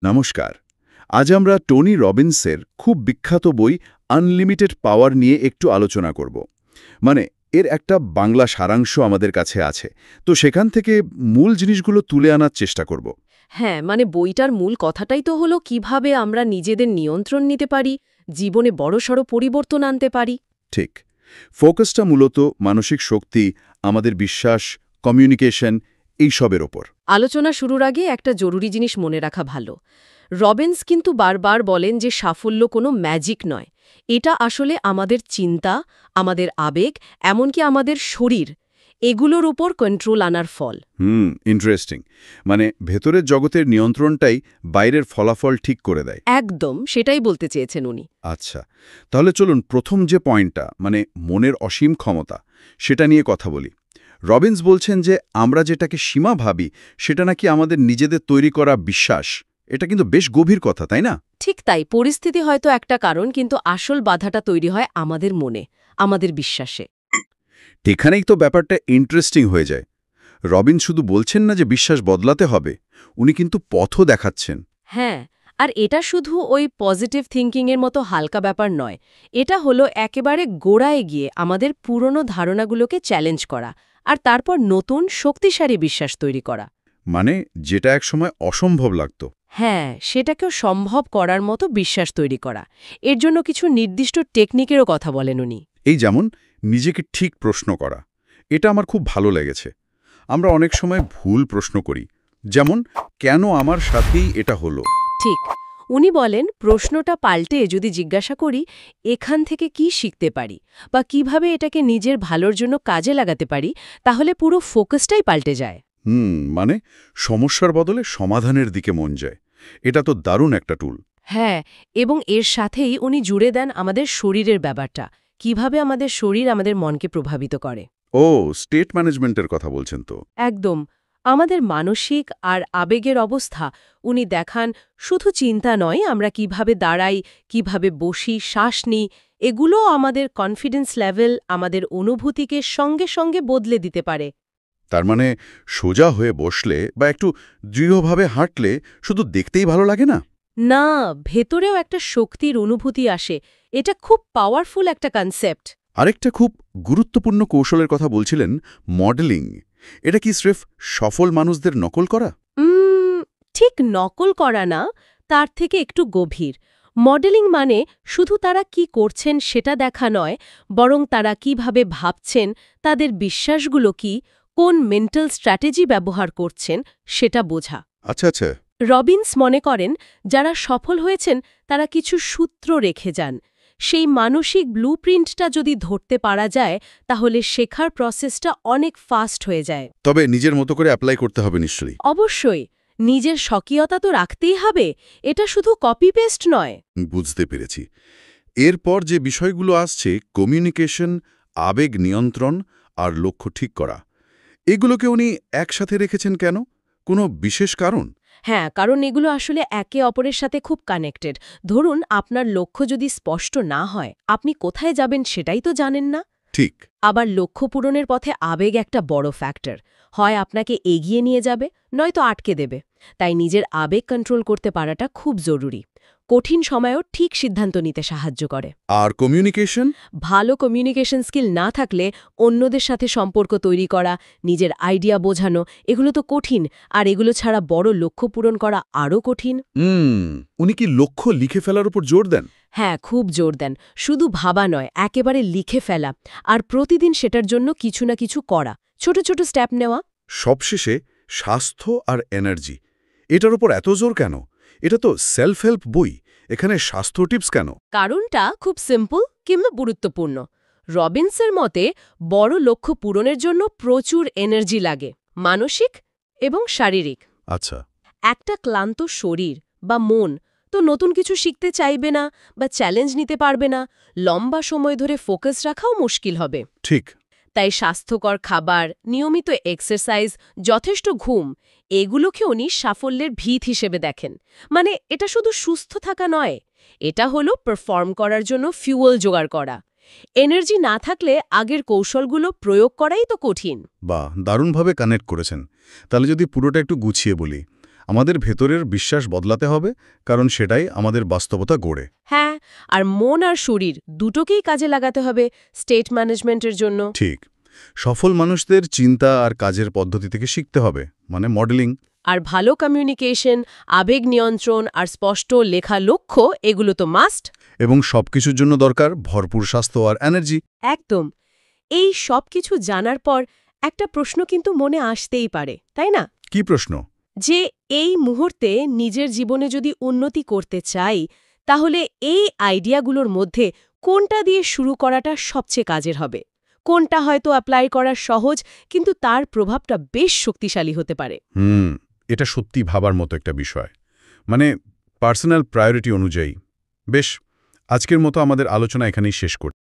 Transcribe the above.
নমস্কার। আজ আমরা টনি রবিন্সের খুব বিখ্যাত বই আনলিমিটেড পাওয়ার নিয়ে একটু আলোচনা করব। মানে এর একটা বাংলা সারাংশ আমাদের কাছে আছে, তো সেখান থেকে মূল জিনিসগুলো তুলে আনার চেষ্টা করব। হ্যাঁ, মানে বইটার মূল কথাটাই তো হলো কিভাবে আমরা নিজেদের নিয়ন্ত্রণ নিতে পারি, জীবনে বড়সড় পরিবর্তন আনতে পারি। ঠিক। ফোকাসটা মূলত মানসিক শক্তি, আমাদের বিশ্বাস, কমিউনিকেশন এইসবের ওপর। আলোচনা শুরুর আগে একটা জরুরি জিনিস মনে রাখা ভালো। রবিন্স কিন্তু বারবার বলেন যে সাফল্য কোনো ম্যাজিক নয়। এটা আসলে আমাদের চিন্তা, আমাদের আবেগ, এমনকি আমাদের শরীর, এগুলোর উপর কন্ট্রোল আনার ফল। ইন্টারেস্টিং। মানে ভেতরের জগতের নিয়ন্ত্রণটাই বাইরের ফলাফল ঠিক করে দেয়। একদম সেটাই বলতে চেয়েছেন উনি। আচ্ছা, তাহলে চলুন প্রথম যে পয়েন্টটা, মানে মনের অসীম ক্ষমতা, সেটা নিয়ে কথা বলি। রবিন্স বলছেন যে আমরা যেটাকে সীমা ভাবি, সেটা নাকি আমাদের নিজেদের তৈরি করা বিশ্বাস। এটা কিন্তু বেশ গভীর কথা, তাই না? ঠিক তাই, পরিস্থিতি হয়তো একটা কারণ, কিন্তু আসল বাধাটা তৈরি হয় আমাদের মনে, আমাদের বিশ্বাসে। এখানেই তো ব্যাপারটা ইন্টারেস্টিং হয়ে যায়। রবিন শুধু বলছেন না যে বিশ্বাস বদলাতে হবে, উনি কিন্তু পথও দেখাচ্ছেন। হ্যাঁ, আর এটা শুধু ওই পজিটিভ থিঙ্কিংয়ের মতো হালকা ব্যাপার নয়। এটা হলো একেবারে গোড়ায় গিয়ে আমাদের পুরনো ধারণাগুলোকে চ্যালেঞ্জ করা, আর তারপর নতুন শক্তিশালী বিশ্বাস তৈরি করা। মানে যেটা একসময় অসম্ভব লাগতো। হ্যাঁ, সেটাকেও সম্ভব করার মতো বিশ্বাস তৈরি করা। এর জন্য কিছু নির্দিষ্ট টেকনিকেরও কথা বলেন উনি। এই যেমন নিজেকে ঠিক প্রশ্ন করা, এটা আমার খুব ভালো লেগেছে। আমরা অনেক সময় ভুল প্রশ্ন করি, যেমন কেন আমার সাথেই এটা হলো। ঠিক, উনি বলেন প্রশ্নটা পাল্টে যদি জিজ্ঞাসা করি এখান থেকে কি শিখতে পারি বা কিভাবে এটাকে নিজের ভালোর জন্য কাজে লাগাতে পারি, তাহলে পুরো ফোকাসটাই পাল্টে যায়। মানে সমস্যার বদলে সমাধানের দিকে মন যায়। এটা তো দারুণ একটা টুল। হ্যাঁ, এবং এর সাথেই উনি জুড়ে দেন আমাদের শরীরের ব্যাপারটা, কিভাবে আমাদের শরীর আমাদের মনকে প্রভাবিত করে। ও, স্টেট ম্যানেজমেন্টের কথা বলছেন তো? একদম, আমাদের মানসিক আর আবেগের অবস্থা উনি দেখান। শুধু চিন্তা নয়, আমরা কিভাবে দাঁড়াই, কিভাবে বসি, শ্বাস নিই, এগুলোও আমাদের কনফিডেন্স লেভেল, আমাদের অনুভূতিকে সঙ্গে সঙ্গে বদলে দিতে পারে। তার মানে সোজা হয়ে বসলে বা একটু দৃঢ়ভাবে হাঁটলে শুধু দেখতেই ভালো লাগে না? না, ভেতরেও একটা শক্তির অনুভূতি আসে। এটা খুব পাওয়ারফুল একটা কনসেপ্ট। আরেকটা খুব গুরুত্বপূর্ণ কৌশলের কথা বলছিলেন, মডেলিং। এটা কি স্রেফ সফল মানুষদের নকল করা? ঠিক নকল করা না, তার থেকে একটু গভীর। মডেলিং মানে শুধু তারা কি করছেন সেটা দেখা নয়, বরং তারা কিভাবে ভাবছেন, তাদের বিশ্বাসগুলো কি, কোন মেন্টাল স্ট্র্যাটেজি ব্যবহার করছেন সেটা বোঝা। আচ্ছা আচ্ছা। রবিন্স মনে করেন যারা সফল হয়েছেন তারা কিছু সূত্র রেখে যান। সেই মানসিক ব্লুপ্রিন্টটা যদি ধরতে পারা যায়, তাহলে শেখার প্রসেসটা অনেক ফাস্ট হয়ে যায়। তবে নিজের মতো করে অ্যাপ্লাই করতে হবে নিশ্চয়ই। অবশ্যই, নিজের স্বকীয়তা তো রাখতেই হবে, এটা শুধু কপি পেস্ট নয়। বুঝতে পেরেছি। এরপর যে বিষয়গুলো আসছে, কমিউনিকেশন, আবেগ নিয়ন্ত্রণ আর লক্ষ্য ঠিক করা, এগুলোকে উনি একসাথে রেখেছেন কেন? কোনো বিশেষ কারণ? হ্যাঁ, কারণ এগুলো আসলে একে অপরের সাথে খুব কানেক্টেড। ধরুন, আপনার লক্ষ্য যদি স্পষ্ট না হয়, আপনি কোথায় যাবেন সেটাই তো জানেন না। ঠিক। আবার লক্ষ্য পূরণের পথে আবেগ একটা বড় ফ্যাক্টর। হয় আপনাকে এগিয়ে নিয়ে যাবে, নয়তো আটকে দেবে। তাই নিজের আবেগ কন্ট্রোল করতে পারাটা খুব জরুরি। কঠিন সময়েও ঠিক সিদ্ধান্ত নিতে সাহায্য করে। আর কমিউনিকেশন? ভালো কমিউনিকেশন স্কিল না থাকলে অন্যদের সাথে সম্পর্ক তৈরি করা, নিজের আইডিয়া বোঝানো, এগুলো তো কঠিন। আর এগুলো ছাড়া বড় লক্ষ্য পূরণ করা আরও কঠিন। উনি কি লক্ষ্য লিখে ফেলার উপর জোর দেন? হ্যাঁ, খুব জোর দেন। শুধু ভাবা নয়, একেবারে লিখে ফেলা, আর প্রতিদিন সেটার জন্য কিছু না কিছু করা, ছোট ছোট স্টেপ নেওয়া। সবশেষে স্বাস্থ্য আর এনার্জি, এটার উপর এত জোর কেন? এটা তো সেলফ হেল্প বই, এখানে স্বাস্থ্য টিপস কেন? কারণটা খুব সিম্পল কিংবা গুরুত্বপূর্ণ। রবিন্সের মতে বড় লক্ষ্য পূরণের জন্য প্রচুর এনার্জি লাগে, মানসিক এবং শারীরিক। আচ্ছা। একটা ক্লান্ত শরীর বা মন তো নতুন কিছু শিখতে চাইবে না বা চ্যালেঞ্জ নিতে পারবে না, লম্বা সময় ধরে ফোকাস রাখাও মুশকিল হবে। ঠিক। তাই স্বাস্থ্যকর খাবার, নিয়মিত এক্সারসাইজ, যথেষ্ট ঘুম, এগুলোকে উনি সাফল্যের ভিত হিসেবে দেখেন। মানে এটা শুধু সুস্থ থাকা নয়, এটা হলো পারফর্ম করার জন্য ফিউয়েল জোগাড় করা। এনার্জি না থাকলে আগের কৌশলগুলো প্রয়োগ করাই তো কঠিন। দারুণভাবে কানেক্ট করেছেন। তাহলে যদি পুরোটা একটু গুছিয়ে বলি, আমাদের ভেতরের বিশ্বাস বদলাতে হবে, কারণ সেটাই আমাদের বাস্তবতা গড়ে। হ্যাঁ, আর মন আর শরীর দুটোকেই কাজে লাগাতে হবে স্টেট ম্যানেজমেন্টের জন্য। ঠিক। সফল মানুষদের চিন্তা আর কাজের পদ্ধতি থেকে শিখতে হবে, মানে মডেলিং। আর ভালো কমিউনিকেশন, আবেগ নিয়ন্ত্রণ আর স্পষ্ট লেখা লক্ষ্য এগুলো তো মাস্ট। এবং সবকিছুর জন্য দরকার ভরপুর স্বাস্থ্য আর এনার্জি। একদম। এই সব কিছু জানার পর একটা প্রশ্ন কিন্তু মনে আসতেই পারে, তাই না? কি প্রশ্ন? যে এই মুহূর্তে নিজের জীবনে যদি উন্নতি করতে চাই, তাহলে এই আইডিয়াগুলোর মধ্যে কোনটা দিয়ে শুরু করাটা সবচেয়ে কাজের হবে? কোনটা হয়তো অ্যাপ্লাই করা সহজ, কিন্তু তার প্রভাবটা বেশ শক্তিশালী হতে পারে? এটা সত্যি ভাবার মতো একটা বিষয়। মানে পার্সোনাল প্রায়োরিটি অনুযায়ী। বেশ, আজকের মতো আমাদের আলোচনা এখানেই শেষ করি।